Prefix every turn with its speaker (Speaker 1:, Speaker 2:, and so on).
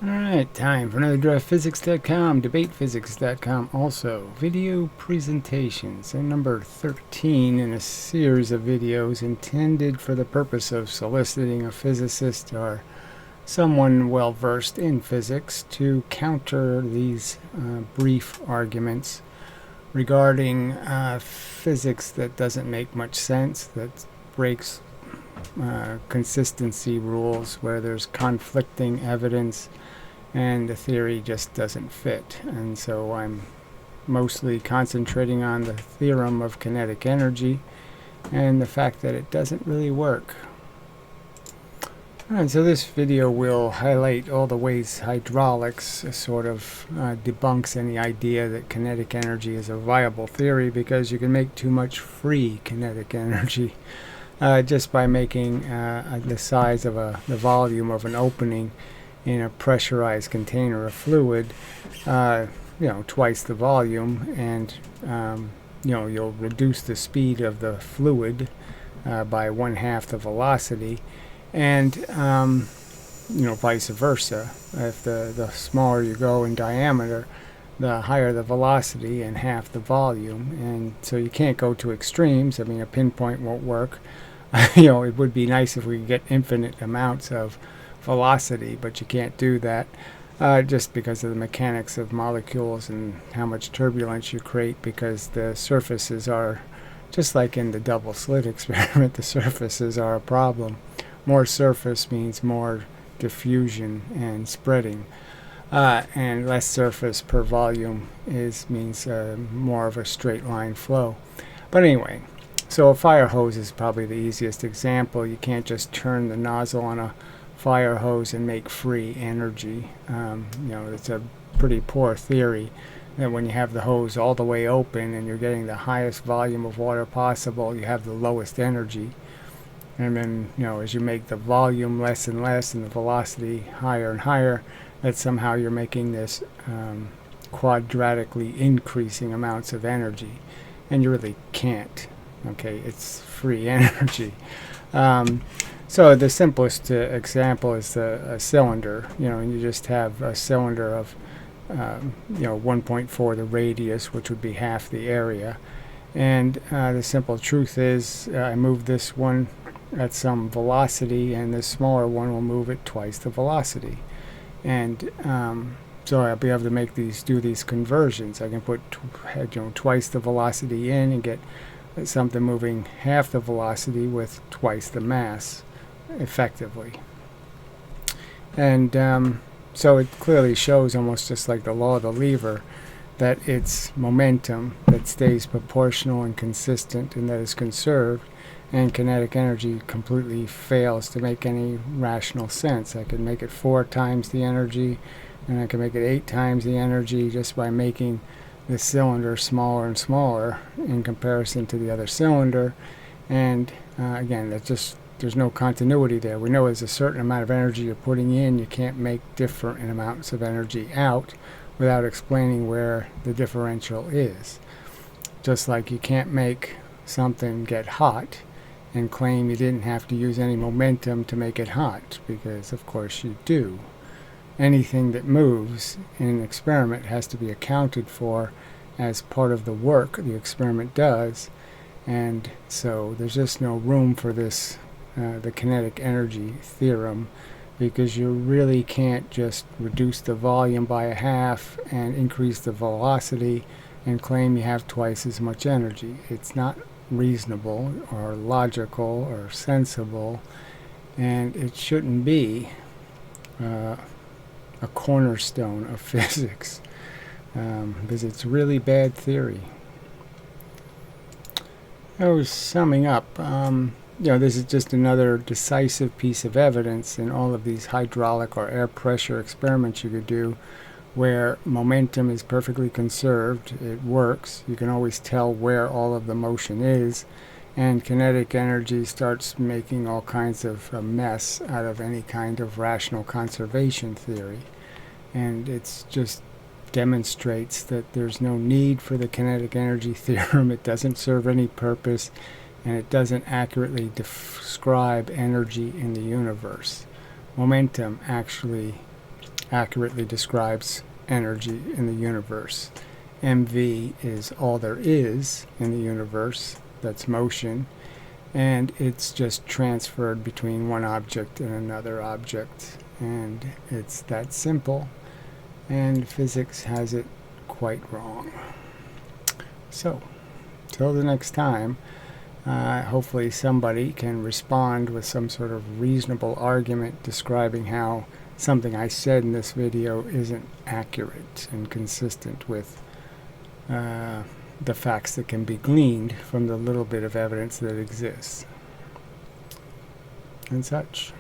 Speaker 1: Alright, time for another draftphysics.com, debatephysics.com, also video presentations, and number 13 in a series of videos intended for the purpose of soliciting a physicist or someone well versed in physics to counter these brief arguments regarding physics that doesn't make much sense, that breaks consistency rules, where there's conflicting evidence and the theory just doesn't fit. And so I'm mostly concentrating on the theorem of kinetic energy and the fact that it doesn't really work. Alright, so this video will highlight all the ways hydraulics sort of debunks any idea that kinetic energy is a viable theory, because you can make too much free kinetic energy just by making the size of the volume of an opening in a pressurized container of fluid, twice the volume, and you'll reduce the speed of the fluid by 1/2 the velocity, and vice versa. If the smaller you go in diameter, the higher the velocity and half the volume. And so you can't go to extremes. I mean, a pinpoint won't work. It would be nice if we could get infinite amounts of velocity, but you can't do that just because of the mechanics of molecules and how much turbulence you create, because the surfaces are, just like in the double slit experiment, the surfaces are a problem. More surface means more diffusion and spreading, and less surface per volume means more of a straight line flow. But anyway, so a fire hose is probably the easiest example. You can't just turn the nozzle on a fire hose and make free energy. It's a pretty poor theory that when you have the hose all the way open and you're getting the highest volume of water possible, you have the lowest energy. And then, as you make the volume less and less and the velocity higher and higher, that somehow you're making this quadratically increasing amounts of energy. And you really can't. Okay, it's free energy. So the simplest example is a cylinder, and you just have a cylinder of 1.4 the radius, which would be half the area. And the simple truth is, I move this one at some velocity, and this smaller one will move at twice the velocity. And so I'll be able to do these conversions. I can put twice the velocity in and get something moving half the velocity with twice the mass effectively. And so it clearly shows, almost just like the law of the lever, that it's momentum that stays proportional and consistent and that is conserved, and kinetic energy completely fails to make any rational sense. I could make it 4 times the energy, and I can make it 8 times the energy just by making the cylinder smaller and smaller in comparison to the other cylinder. And again, there's no continuity there. We know there's a certain amount of energy you're putting in. You can't make different amounts of energy out without explaining where the differential is. Just like you can't make something get hot and claim you didn't have to use any momentum to make it hot, because of course you do. Anything that moves in an experiment has to be accounted for as part of the work the experiment does, and so there's just no room for this the kinetic energy theorem, because you really can't just reduce the volume by 1/2 and increase the velocity and claim you have twice as much energy. It's not reasonable or logical or sensible, and it shouldn't be a cornerstone of physics, because it's really bad theory. I was summing up. This is just another decisive piece of evidence in all of these hydraulic or air pressure experiments you could do, where momentum is perfectly conserved. It works. You can always tell where all of the motion is, and kinetic energy starts making all kinds of a mess out of any kind of rational conservation theory. And it's just demonstrates that there's no need for the kinetic energy theorem. It doesn't serve any purpose, and it doesn't accurately describe energy in the universe. Momentum actually accurately describes energy in the universe. mv is all there is in the universe, that's motion, and it's just transferred between one object and another object, and it's that simple, and physics has it quite wrong. So, till the next time, hopefully somebody can respond with some sort of reasonable argument describing how something I said in this video isn't accurate and consistent with the facts that can be gleaned from the little bit of evidence that exists and such.